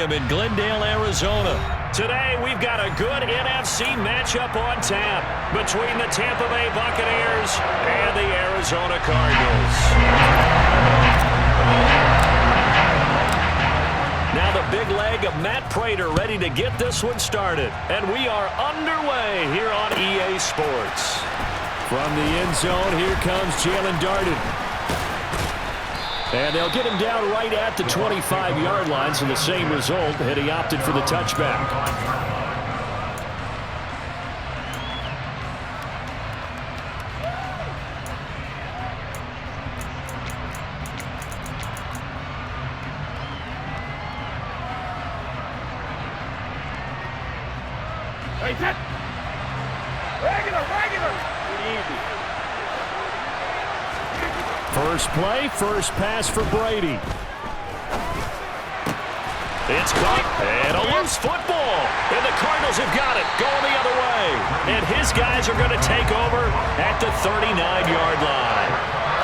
Stadium in Glendale, Arizona. Today, we've got a good NFC matchup on tap between the Tampa Bay Buccaneers and the Arizona Cardinals. Now the big leg of Matt Prater ready to get this one started. And we are underway here on EA Sports. From the end zone, here comes Jalen Darden. And they'll get him down right at the 25-yard line, so the same result had he opted for the touchback. First play, first pass for Brady. It's caught, and a loose football. And the Cardinals have got it, going the other way. And his guys are going to take over at the 39-yard line.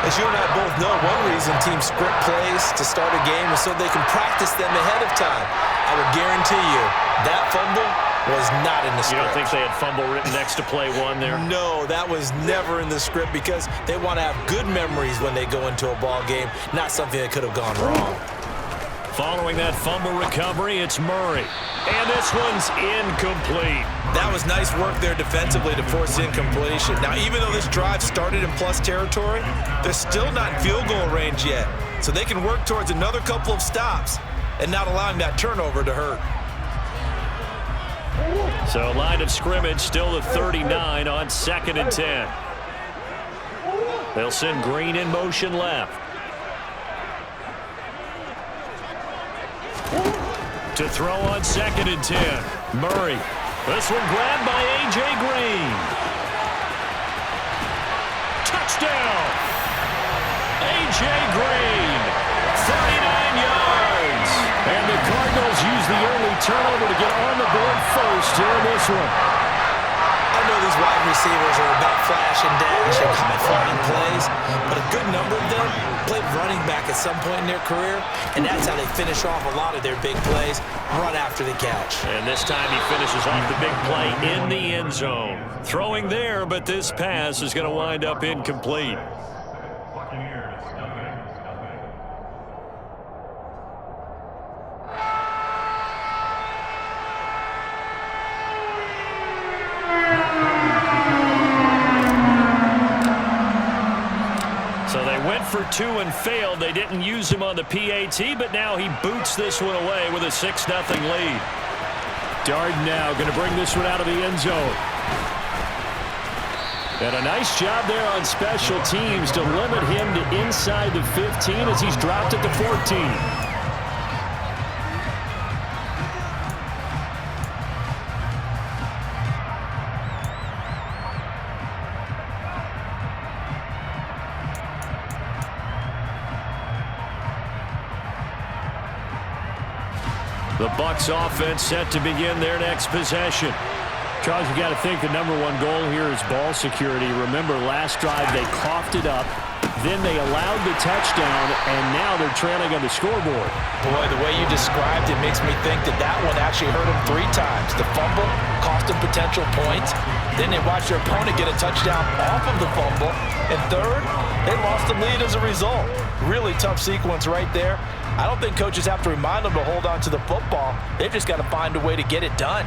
As you and I both know, one reason teams script plays to start a game is so they can practice them ahead of time. I will guarantee you that fumble was not in the script. You don't think they had fumble written next to play one there? No, that was never in the script because they want to have good memories when they go into a ball game, not something that could have gone wrong. Following that fumble recovery, it's Murray. And this one's incomplete. That was nice work there defensively to force incompletion. Now, even though this drive started in plus territory, they're still not in field goal range yet. So they can work towards another couple of stops and not allowing that turnover to hurt. So line of scrimmage still the 39 on 2nd and 10. They'll send Green in motion left. To throw on 2nd and 10. Murray. This one grabbed by A.J. Green. Touchdown! A.J. Green. 39 yards. And the Cardinals use the early turnover to get on the board first here in this one. I know these wide receivers are about flash and dash and high-flying plays, but a good number of them played running back at some point in their career, and that's how they finish off a lot of their big plays, run after the catch. And this time he finishes off the big play in the end zone. Throwing there, but this pass is going to wind up incomplete. For 2 and failed. They didn't use him on the PAT, but now he boots this one away with a 6-0 lead. Darden now going to bring this one out of the end zone. And a nice job there on special teams to limit him to inside the 15 as he's dropped at the 14. The Bucs offense set to begin their next possession. Charles, you got to think the #1 goal here is ball security. Remember, last drive they coughed it up, then they allowed the touchdown, and now they're trailing on the scoreboard. Boy, the way you described it makes me think that that one actually hurt them 3 times. The fumble cost them potential points. Then they watched their opponent get a touchdown off of the fumble. And third, they lost the lead as a result. Really tough sequence right there. I don't think coaches have to remind them to hold on to the football. They've just got to find a way to get it done.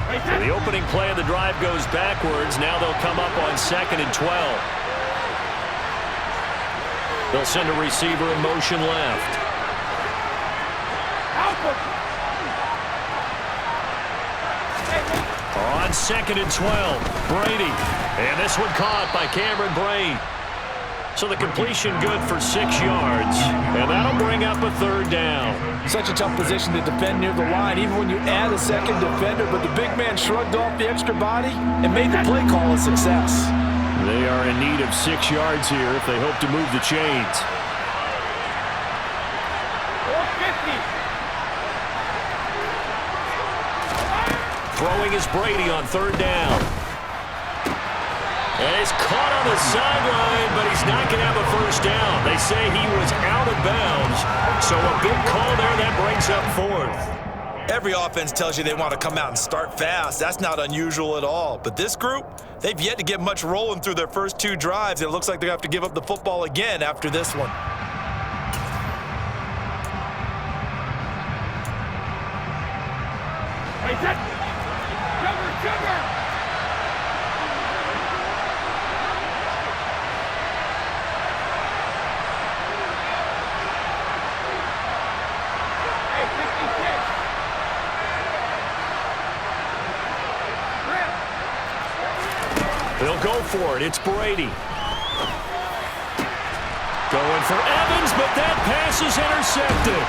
So the opening play of the drive goes backwards. Now they'll come up on 2nd and 12. They'll send a receiver in motion left. On 2nd and 12, Brady. And this one caught by Cameron Brate. So the completion good for 6 yards. And that'll bring up a 3rd down. Such a tough position to defend near the line, even when you add a second defender. But the big man shrugged off the extra body and made the play call a success. They are in need of 6 yards here if they hope to move the chains. Throwing is Brady on 3rd down. And he's caught on the sideline, but he's not going to have a first down. They say he was out of bounds. So a big call there that picks up fourth. Every offense tells you they want to come out and start fast. That's not unusual at all. But this group, they've yet to get much rolling through their first 2 drives. It looks like they're going to have to give up the football again after this one. They'll go for it. It's Brady. Going for Evans, but that pass is intercepted.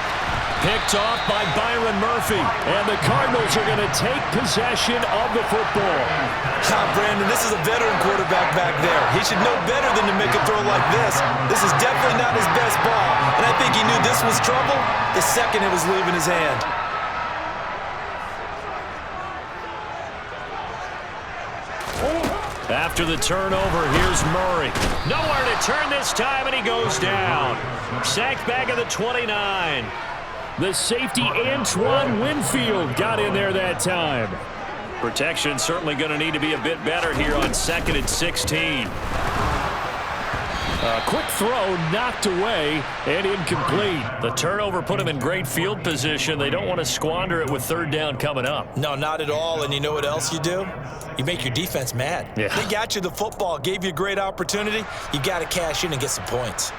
Picked off by Byron Murphy. And the Cardinals are going to take possession of the football. Brandon, this is a veteran quarterback back there. He should know better than to make a throw like this. This is definitely not his best ball. And I think he knew this was trouble the second it was leaving his hand. After the turnover, here's Murray. Nowhere to turn this time, and he goes down. Sacked back at the 29. The safety, Antoine Winfield, got in there that time. Protection certainly going to need to be a bit better here on 2nd and 16. A quick throw knocked away and incomplete. The turnover put him in great field position. They don't want to squander it with 3rd down coming up. No, not at all. And you know what else you do? You make your defense mad. Yeah. They got you the football, gave you a great opportunity. You got to cash in and get some points.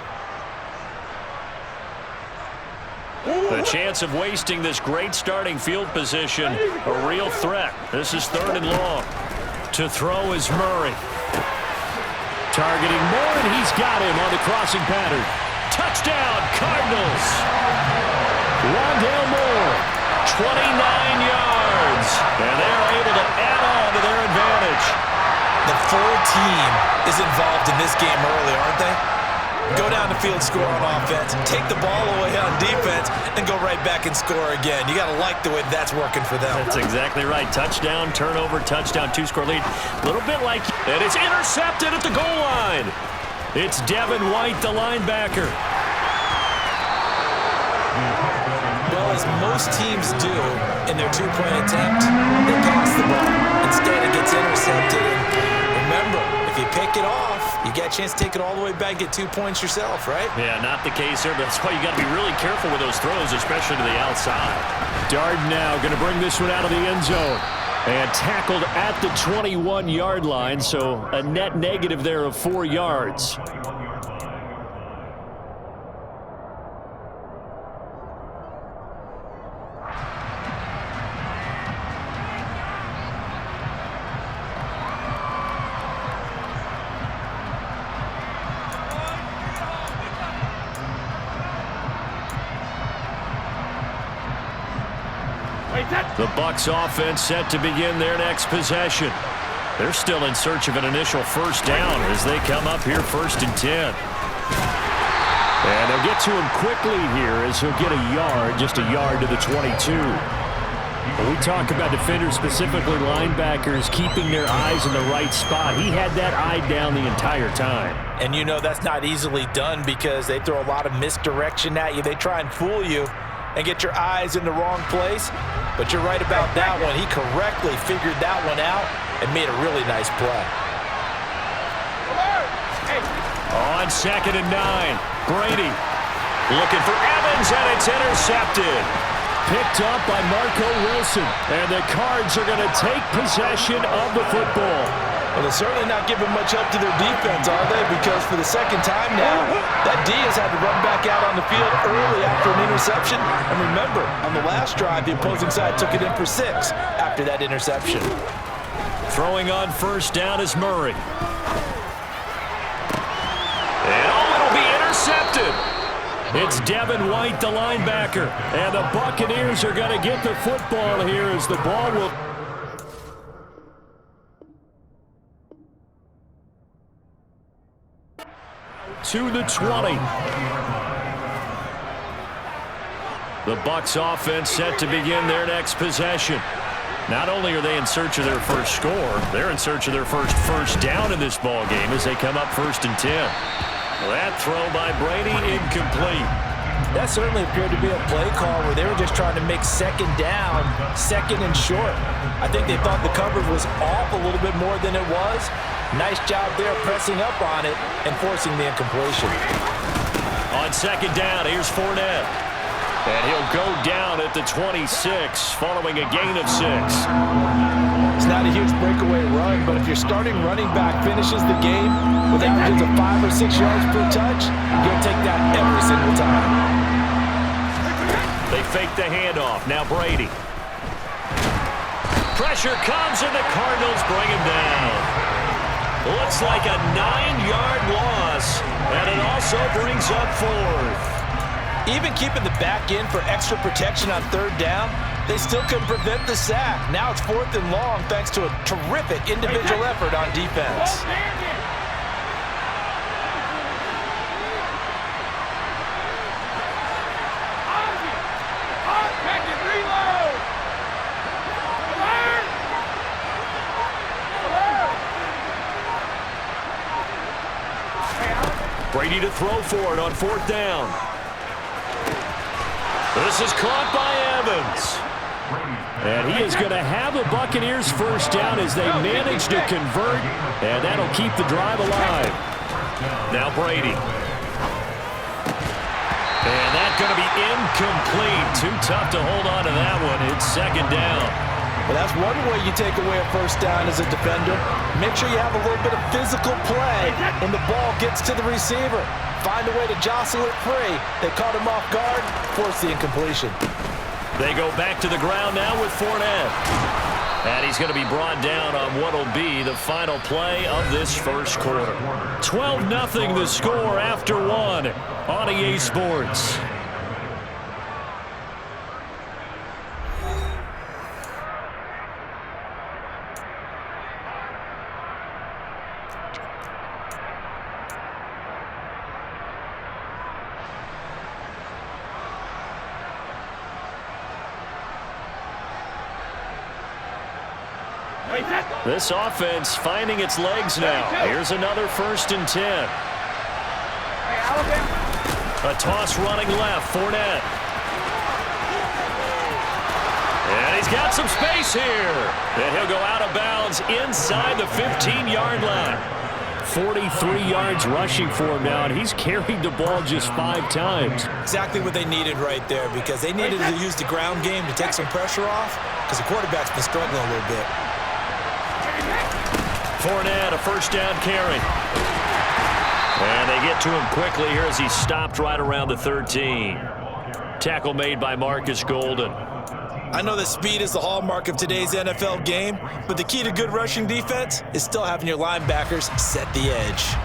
The chance of wasting this great starting field position, a real threat. This is 3rd and long. To throw is Murray. Targeting Moore, and he's got him on the crossing pattern. Touchdown, Cardinals. Rondale Moore, 29 yards. And they're able to add on to their advantage. The full team is involved in this game early, aren't they? Go down the field, score on offense, take the ball away on defense, and go right back and score again. You got to like the way that's working for them. That's exactly right. Touchdown, turnover, touchdown, 2-score lead. A little bit like, and it's intercepted at the goal line. It's Devin White, the linebacker. Well, as most teams do in their 2-point attempt, they pass the ball. Instead, it gets intercepted. And remember, if you pick it off, you got a chance to take it all the way back and get 2 points yourself, right? Yeah, not the case there, but that's why you got to be really careful with those throws, especially to the outside. Darden now going to bring this one out of the end zone. And tackled at the 21-yard line, so a net negative there of 4 yards. The Bucs offense set to begin their next possession. They're still in search of an initial 1st down as they come up here 1st and 10. And they'll get to him quickly here as he'll get a yard, just a yard to the 22. When we talk about defenders, specifically linebackers, keeping their eyes in the right spot, he had that eye down the entire time. And you know that's not easily done because they throw a lot of misdirection at you. They try and fool you and get your eyes in the wrong place. But you're right about that one. He correctly figured that one out and made a really nice play. On 2nd and 9, Brady looking for Evans, and it's intercepted. Picked up by Marco Wilson, and the Cards are going to take possession of the football. Well, they're certainly not giving much help to their defense, are they? Because for the 2nd time now, that D has had to run back out on the field early after an interception. And remember, on the last drive, the opposing side took it in for 6 after that interception. Throwing on 1st down is Murray. And it'll be intercepted. It's Devin White, the linebacker. And the Buccaneers are going to get the football here as the ball will... to the 20. The Bucs offense set to begin their next possession. Not only are they in search of their first score, they're in search of their first down in this ball game as they come up 1st and 10. That throw by Brady incomplete. That certainly appeared to be a play call where they were just trying to make second down, second and short. I think they thought the coverage was off a little bit more than it was. Nice job there pressing up on it and forcing the incompletion. On second down, here's Fournette. And he'll go down at the 26 following a gain of 6. It's not a huge breakaway run, but if your starting running back finishes the game with averages of 5 or 6 yards per touch, you'll take that every single time. They fake the handoff. Now Brady. Pressure comes and the Cardinals bring him down. Looks like a 9-yard loss, and it also brings up 4th. Even keeping the back in for extra protection on 3rd down, they still couldn't prevent the sack. Now it's 4th and long thanks to a terrific individual effort on defense. Brady to throw for it on 4th down. This is caught by Evans. And he is going to have the Buccaneers first down as they manage to convert, and that'll keep the drive alive. Now Brady. And that's going to be incomplete. Too tough to hold on to that one. It's 2nd down. Well, that's one way you take away a first down as a defender. Make sure you have a little bit of physical play when the ball gets to the receiver. Find a way to jostle it free. They caught him off guard, forced the incompletion. They go back to the ground now with Fournette. And he's going to be brought down on what will be the final play of this first quarter. 12-0 the score after 1 on EA Sports. This offense finding its legs now. Here's another 1st and 10. A toss running left, Fournette. And he's got some space here. And he'll go out of bounds inside the 15-yard line. 43 yards rushing for him now, and he's carried the ball just 5 times. Exactly what they needed right there, because they needed to use the ground game to take some pressure off, because the quarterback's been struggling a little bit. Fournette, a first down carry. And they get to him quickly here as he stopped right around the 13. Tackle made by Marcus Golden. I know that speed is the hallmark of today's NFL game, but the key to good rushing defense is still having your linebackers set the edge.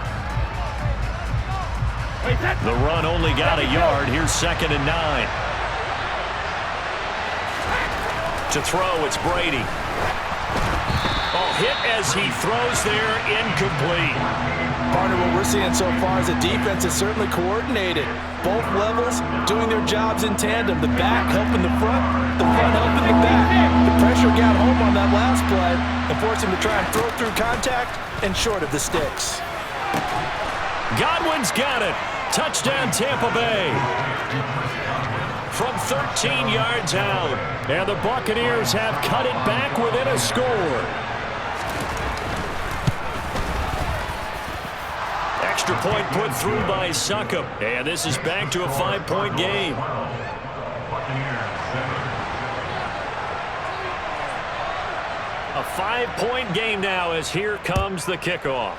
The run only got a yard. Here's 2nd and 9. To throw, it's Brady. Oh, hit as he throws there, incomplete. Partner, what we're seeing so far is the defense is certainly coordinated. Both levels doing their jobs in tandem. The back helping the front helping the back. The pressure got home on that last play and forced him to try and throw through contact and short of the sticks. Godwin's got it. Touchdown, Tampa Bay. From 13 yards out. And the Buccaneers have cut it back within a score. Extra point put through by Succop. And this is back to a 5-point game. A 5-point game now as here comes the kickoff.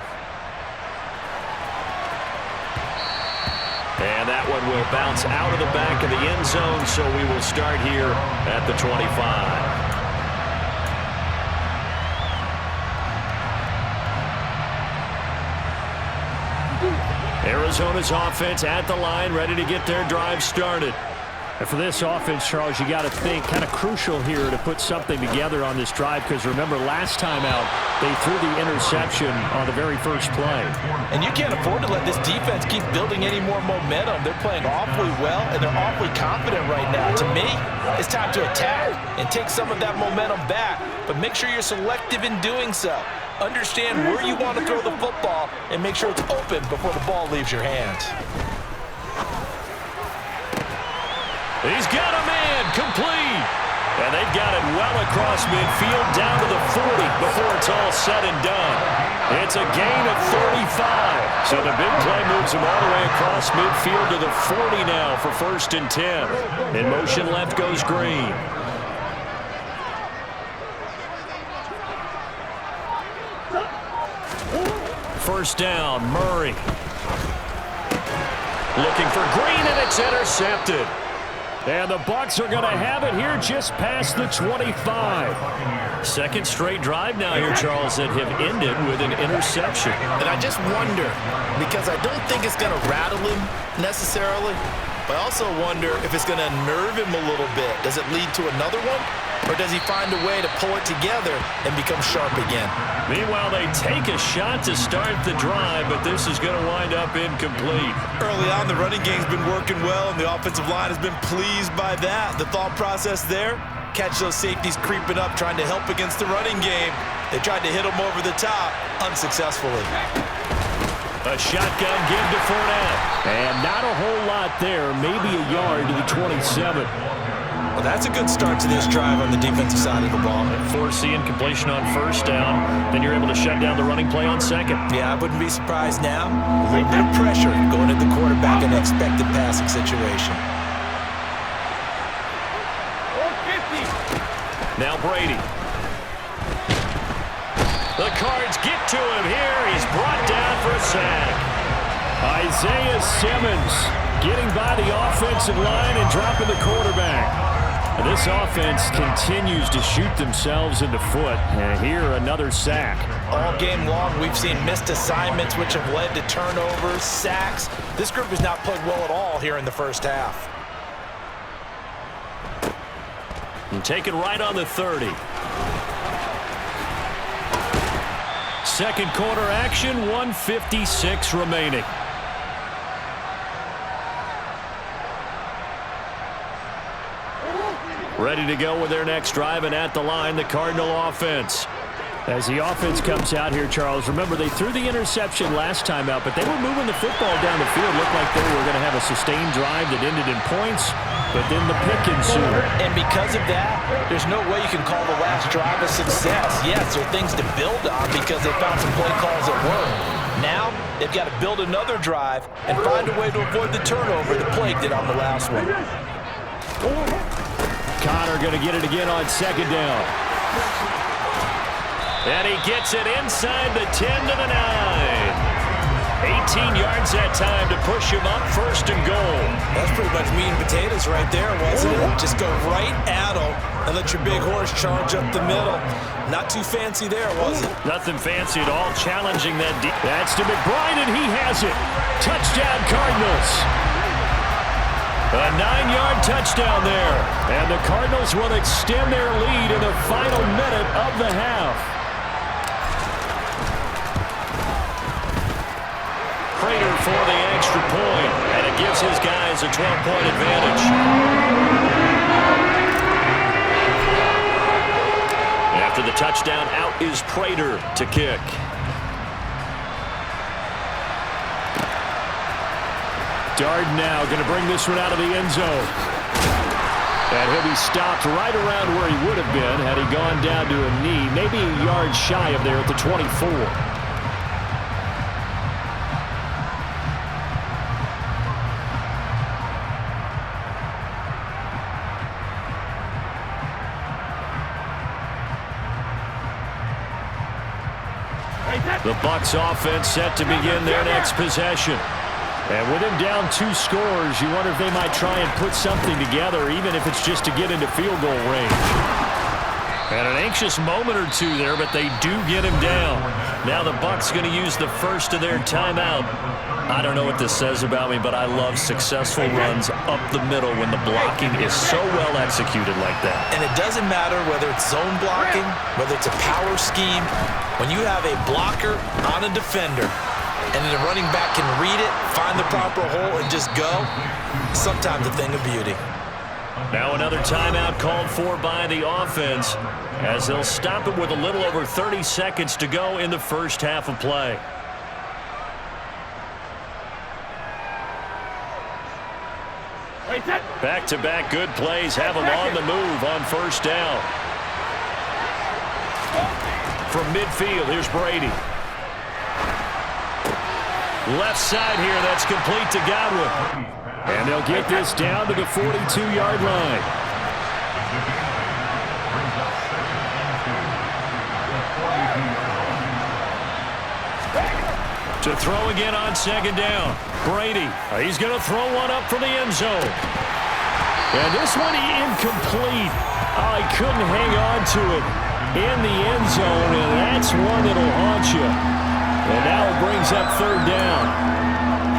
And that one will bounce out of the back of the end zone, so we will start here at the 25. Arizona's offense at the line, ready to get their drive started. And for this offense, Charles, you got to think kind of crucial here to put something together on this drive, because remember last time out they threw the interception on the very first play. And you can't afford to let this defense keep building any more momentum. They're playing awfully well, and they're awfully confident right now. To me, it's time to attack and take some of that momentum back, but make sure you're selective in doing so. Understand where you want to throw the football and make sure it's open before the ball leaves your hands. He's got a man, complete. And they've got it well across midfield down to the 40 before it's all said and done. It's a gain of 35. So the big play moves him all the way across midfield to the 40 now for 1st and 10. In motion left goes Green. First down, Murray. Looking for Green, and it's intercepted. And the Bucs are going to have it here just past the 25. Second straight drive now here, Charles, that have ended with an interception. And I just wonder, because I don't think it's going to rattle him necessarily, but I also wonder if it's going to unnerve him a little bit. Does it lead to another one? Or does he find a way to pull it together and become sharp again? Meanwhile, they take a shot to start the drive, but this is going to wind up incomplete. Early on, the running game's been working well, and the offensive line has been pleased by that. The thought process there, catch those safeties creeping up, trying to help against the running game. They tried to hit them over the top, unsuccessfully. A shotgun give to Fournette. And not a whole lot there, maybe a yard to the 27. Well, that's a good start to this drive on the defensive side of the ball. Forcing incompletion on first down. Then you're able to shut down the running play on second. Yeah, I wouldn't be surprised now. A little bit of pressure going at the quarterback in an expected passing situation. Now Brady. The Cards get to him here. He's brought down for a sack. Isaiah Simmons getting by the offensive line and dropping the quarterback. This offense continues to shoot themselves in the foot. And here, another sack. All game long, we've seen missed assignments, which have led to turnovers, sacks. This group has not played well at all here in the first half. And take it right on the 30. Second quarter action, 1:56 remaining. Ready to go with their next drive, and at the line, the Cardinal offense. As the offense comes out here, Charles, remember they threw the interception last time out, but they were moving the football down the field. Looked like they were going to have a sustained drive that ended in points, but then the pick ensued. And because of that, there's no way you can call the last drive a success. Yes, there are things to build on because they found some play calls that work. Now, they've got to build another drive and find a way to avoid the turnover that plagued it on the last one. Connor going to get it again on second down. And he gets it inside the 10 to the 9. 18 yards that time to push him up, first and goal. That's pretty much meat and potatoes right there, wasn't it? Just go right at him and let your big horse charge up the middle. Not too fancy there, was it? Nothing fancy at all, challenging that deep. That's to McBride, and he has it. Touchdown, Cardinals. A 9-yard touchdown there. And the Cardinals will extend their lead in the final minute of the half. Prater for the extra point, and it gives his guys a 12-point advantage. After the touchdown, out is Prater to kick. Darden now going to bring this one out of the end zone. And he'll be stopped right around where he would have been had he gone down to a knee, maybe a yard shy of there at the 24. The Bucs offense set to begin their next possession. And with him down 2 scores, you wonder if they might try and put something together, even if it's just to get into field goal range. And an anxious moment or two there, but they do get him down. Now the Bucs going to use the first of their timeout. I don't know what this says about me, but I love successful runs up the middle when the blocking is so well executed like that. And it doesn't matter whether it's zone blocking, whether it's a power scheme. When you have a blocker on a defender, and then the running back can read it, find the proper hole, and just go, sometimes a thing of beauty. Now another timeout called for by the offense as they'll stop it with a little over 30 seconds to go in the first half of play. Wait, Back-to-back good plays have them on the move on first down. From midfield, here's Brady. Left side here, that's complete to Godwin. And they'll get this down to the 42-yard line. To throw again on second down. Brady, he's going to throw one up from the end zone. And this one incomplete. Oh, he couldn't hang on to it in the end zone, and that's one that'll haunt you. And now it brings up third down.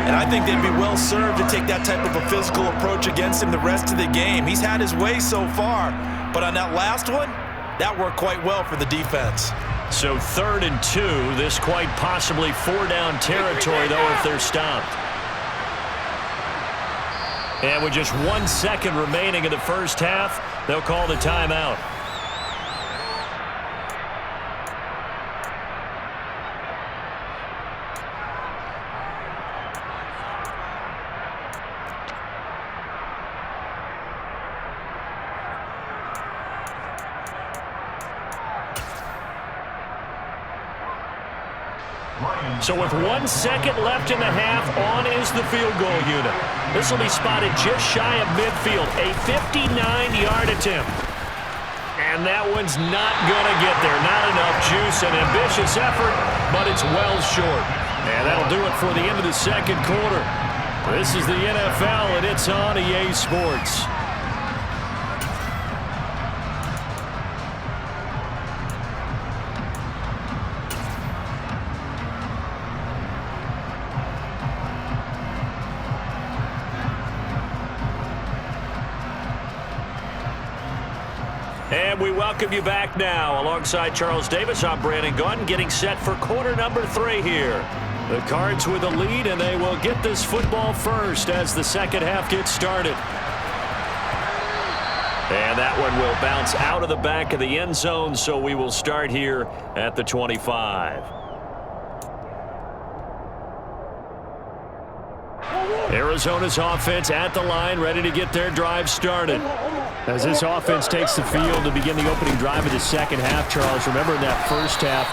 And I think they'd be well served to take that type of a physical approach against him the rest of the game. He's had his way so far, but on that last one, that worked quite well for the defense. So 3rd and 2, this quite possibly 4-down territory, though, if they're stopped. And with just 1 second remaining in the first half, they'll call the timeout. So with 1 second left in the half, on is the field goal unit. This will be spotted just shy of midfield, a 59-yard attempt. And that one's not going to get there. Not enough juice, an ambitious effort, but it's well short. And that'll do it for the end of the second quarter. This is the NFL, and it's on EA Sports. And we welcome you back now. Alongside Charles Davis, I'm Brandon Gunn, getting set for quarter number 3 here. The Cards with the lead, and they will get this football first as the second half gets started. And that one will bounce out of the back of the end zone, so we will start here at the 25. Arizona's offense at the line, ready to get their drive started. As this offense takes the field to begin the opening drive of the second half, Charles, remember in that first half,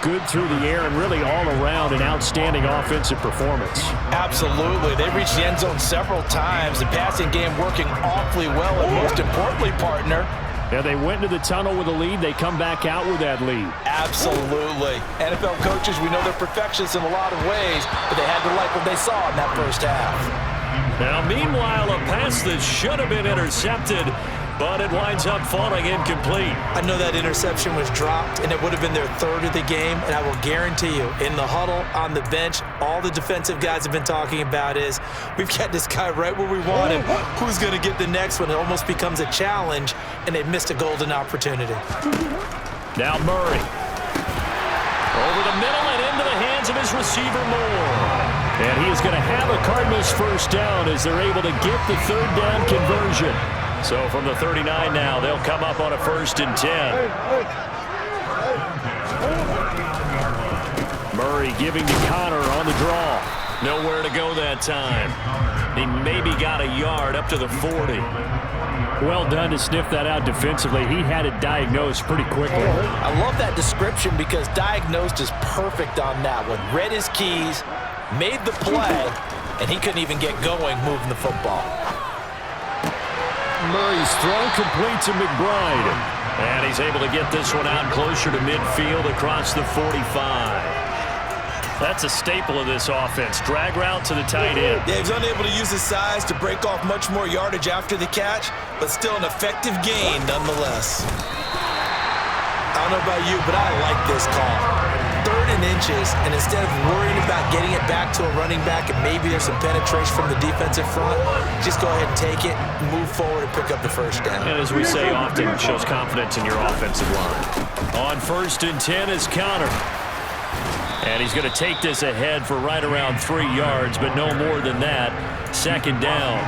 good through the air and really all around an outstanding offensive performance. Absolutely. They reached the end zone several times. The passing game working awfully well, and most importantly, partner, yeah, they went into the tunnel with a lead. They come back out with that lead. Absolutely. NFL coaches, we know they're perfectionists in a lot of ways, but they had to like what they saw in that first half. Now, meanwhile, a pass that should have been intercepted, but it winds up falling incomplete. I know that interception was dropped, and it would have been their 3rd of the game, and I will guarantee you, in the huddle, on the bench, all the defensive guys have been talking about is, we've got this guy right where we want him. Who's going to get the next one? It almost becomes a challenge, and they've missed a golden opportunity. Now Murray. Over the middle and into the hands of his receiver, Moore. And he is going to have a Cardinals first down as they're able to get the 3rd down conversion. So from the 39 now, they'll come up on a 1st and 10. Murray giving to Connor on the draw. Nowhere to go that time. He maybe got a yard up to the 40. Well done to sniff that out defensively. He had it diagnosed pretty quickly. I love that description because diagnosed is perfect on that one. Read his keys, made the play, and he couldn't even get going moving the football. Murray's throw complete to McBride. And he's able to get this one out closer to midfield across the 45. That's a staple of this offense. Drag route to the tight end. Yeah, he's unable to use his size to break off much more yardage after the catch, but still an effective gain nonetheless. I don't know about you, but I like this call. 3rd and inches, and instead of worrying about getting it back to a running back and maybe there's some penetration from the defensive front, just go ahead and take it, move forward, and pick up the first down. And as we say often, it shows confidence in your offensive line. On 1st and 10 is Connor. And he's going to take this ahead for right around 3 yards, but no more than that. 2nd down.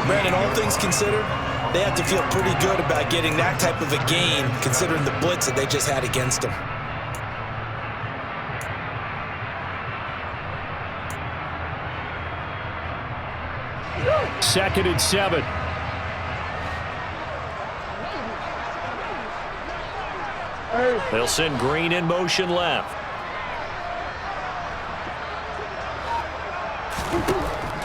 Brandon, all things considered, they have to feel pretty good about getting that type of a gain, considering the blitz that they just had against them. 2nd and 7. They'll send Green in motion left.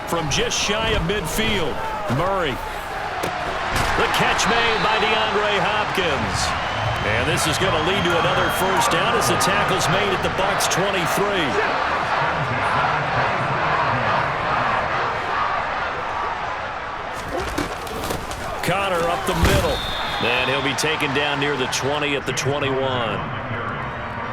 From just shy of midfield, Murray. The catch made by DeAndre Hopkins. And this is going to lead to another first down as the tackle's made at the Bucs 23. Connor up the middle. And he'll be taken down near the 20 at the 21.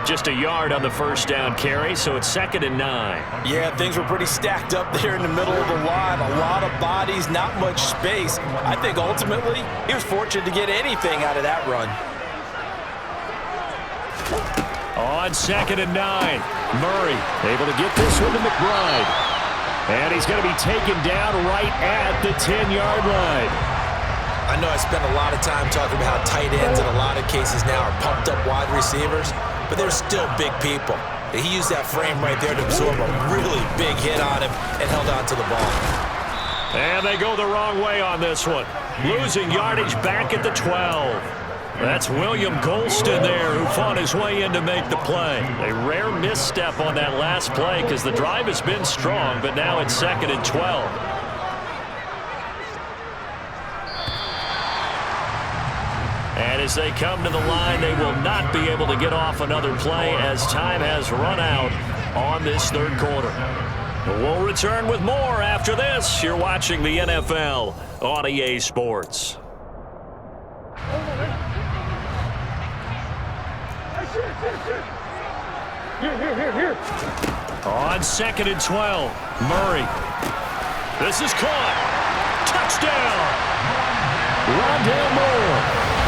Just a yard on the first down carry, so it's 2nd and 9. Yeah, things were pretty stacked up there in the middle of the line. A lot of bodies, not much space. I think ultimately he was fortunate to get anything out of that run. On 2nd and 9, Murray able to get this one to McBride. And he's going to be taken down right at the 10-yard line. I know I spent a lot of time talking about how tight ends in a lot of cases now are pumped up wide receivers, but they're still big people. He used that frame right there to absorb a really big hit on him and held on to the ball. And they go the wrong way on this one. Losing yardage back at the 12. That's William Golston there who fought his way in to make the play. A rare misstep on that last play because the drive has been strong, but now it's 2nd and 12. And as they come to the line, they will not be able to get off another play as time has run out on this third quarter. We'll return with more after this. You're watching the NFL on EA Sports. On 2nd and 12, Murray. This is caught. Touchdown. Rondale Moore.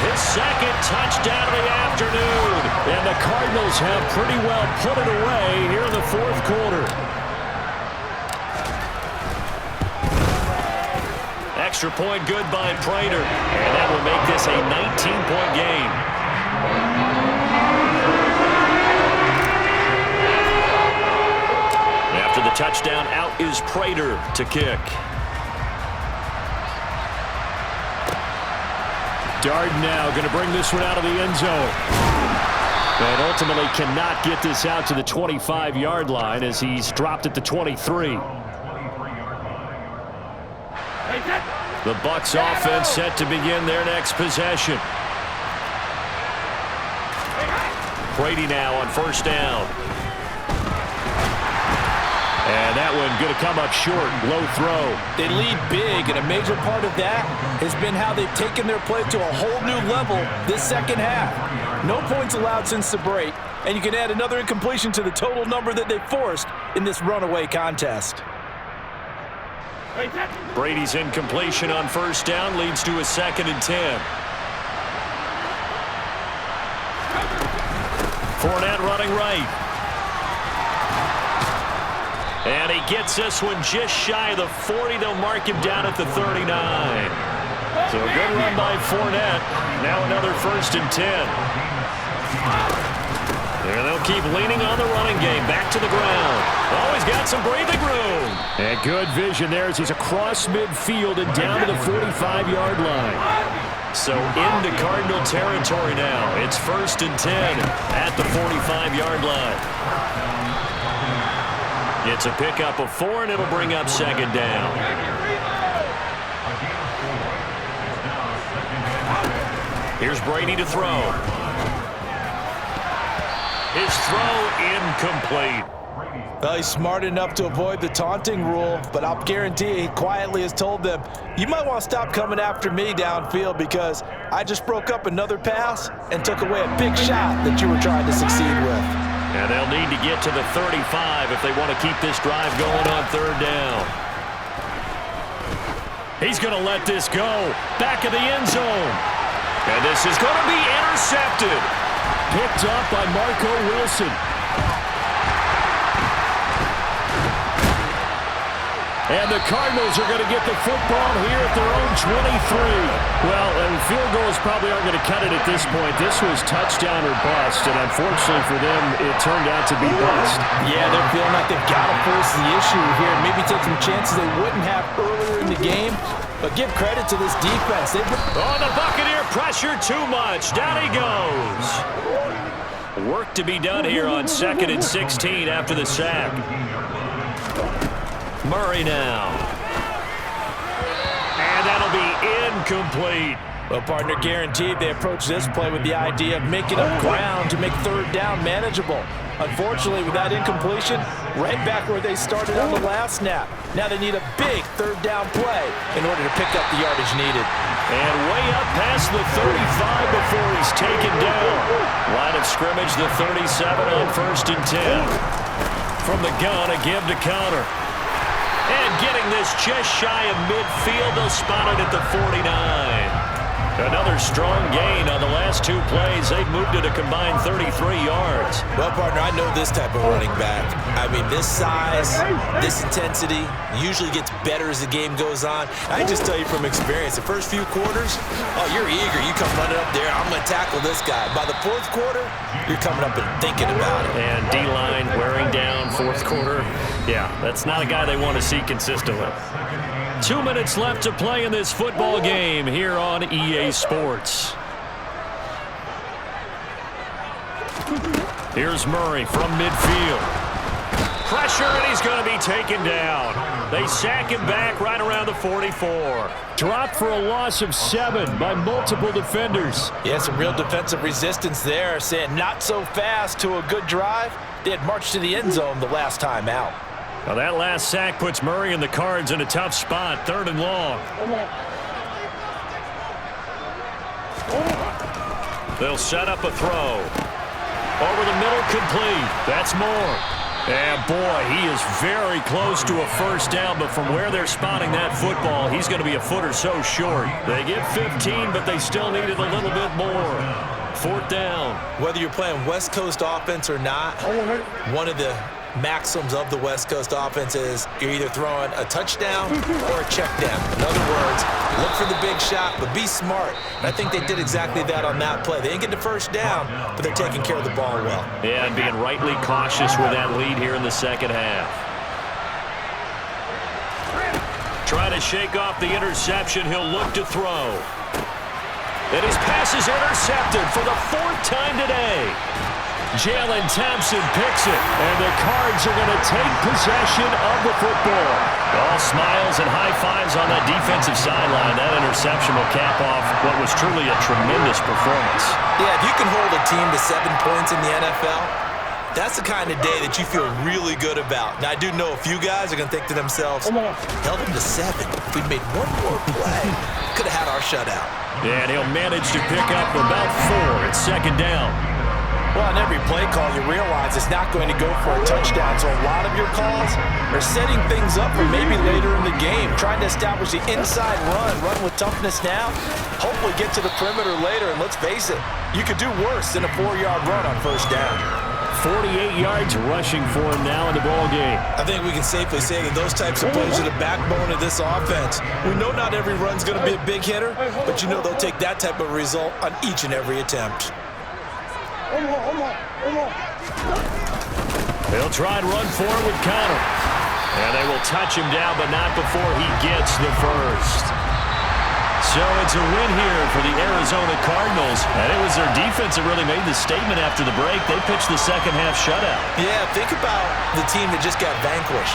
His 2nd touchdown of the afternoon. And the Cardinals have pretty well put it away here in the 4th quarter. Extra point good by Prater. And that will make this a 19-point game. After the touchdown, out is Prater to kick. Darden now going to bring this one out of the end zone. And ultimately cannot get this out to the 25-yard line as he's dropped at the 23. The Bucs offense set to begin their next possession. Brady now on first down. And that one going to come up short. Low throw. They lead big, and a major part of that has been how they've taken their play to a whole new level this second half. No points allowed since the break, and you can add another incompletion to the total number that they forced in this runaway contest. Brady's incompletion on first down leads to a 2nd and 10. Fournette running right. And he gets this one just shy of the 40. They'll mark him down at the 39. So a good run by Fournette. Now another 1st and 10. And they'll keep leaning on the running game. Back to the ground. Oh, he's got some breathing room. And good vision there as he's across midfield and down to the 45-yard line. So into Cardinal territory now. It's 1st and 10 at the 45-yard line. It's a pickup of 4, and it'll bring up 2nd down. Here's Brady to throw. His throw incomplete. Well, he's smart enough to avoid the taunting rule, but I'll guarantee he quietly has told them, you might want to stop coming after me downfield because I just broke up another pass and took away a big shot that you were trying to succeed with. And they'll need to get to the 35 if they want to keep this drive going on 3rd down. He's going to let this go. Back of the end zone. And this is going to be intercepted. Picked up by Marco Wilson. And the Cardinals are going to get the football here at their own 23. Well, and field goals probably aren't going to cut it at this point. This was touchdown or bust, and unfortunately for them, it turned out to be bust. Yeah, they're feeling like they've got to force the issue here. Maybe take some chances they wouldn't have earlier in the game. But give credit to this defense. Oh, the Buccaneer pressure too much. Down he goes. Work to be done here on 2nd and 16 after the sack. Murray now. And that'll be incomplete. Well, partner, guaranteed they approach this play with the idea of making up ground to make 3rd down manageable. Unfortunately, with that incompletion, right back where they started on the last snap. Now they need a big 3rd down play in order to pick up the yardage needed. And way up past the 35 before he's taken down. Line of scrimmage, the 37 on 1st and 10. From the gun, a give to Connor. And getting this just shy of midfield, they'll spot it at the 49. Another strong gain on the last 2 plays. They've moved it a combined 33 yards. Well, partner, I know this type of running back. I mean, this size, this intensity usually gets better as the game goes on. I just tell you from experience, the first few quarters, oh, you're eager. You come running up there, I'm going to tackle this guy. By the 4th quarter, you're coming up and thinking about it. And D-line wearing down 4th quarter. Yeah, that's not a guy they want to see consistently. 2 minutes left to play in this football game here on EA Sports. Here's Murray from midfield. Pressure, and he's going to be taken down. They sack him back right around the 44. Dropped for a loss of 7 by multiple defenders. Yeah, some real defensive resistance there, saying not so fast to a good drive. They had marched to the end zone the last time out. Now that last sack puts Murray and the Cards in a tough spot, 3rd and long. They'll set up a throw. Over the middle, complete. That's more. And boy, he is very close to a 1st down, but from where they're spotting that football, he's going to be a foot or so short. They get 15, but they still needed a little bit more. 4th down. Whether you're playing West Coast offense or not, one of the maxims of the West Coast offense is you're either throwing a touchdown or a check down. In other words, look for the big shot, but be smart. And I think they did exactly that on that play. They didn't get the 1st down, but they're taking care of the ball well. Yeah, and being rightly cautious with that lead here in the 2nd half. Trying to shake off the interception. He'll look to throw. And his pass is intercepted for the 4th time today. Jalen Thompson picks it, and the Cards are going to take possession of the football. All smiles and high fives on that defensive sideline. That interception will cap off what was truly a tremendous performance. Yeah, if you can hold a team to 7 points in the NFL, that's the kind of day that you feel really good about. Now, I do know a few guys are going to think to themselves, held them to 7. If we'd made 1 more play, could have had our shutout. Yeah, and he'll manage to pick up about 4 at 2nd down. Well, on every play call, you realize it's not going to go for a touchdown, so a lot of your calls are setting things up for maybe later in the game, trying to establish the inside run with toughness now, hopefully get to the perimeter later, and let's face it, you could do worse than a 4-yard run on 1st down. 48 yards rushing for him now in the ball game. I think we can safely say that those types of plays are the backbone of this offense. We know not every run's going to be a big hitter, but you know they'll take that type of result on each and every attempt. They'll try and run forward with Connor. And they will touch him down, but not before he gets the 1st. So it's a win here for the Arizona Cardinals. And it was their defense that really made the statement after the break. They pitched the 2nd half shutout. Yeah, think about the team that just got vanquished.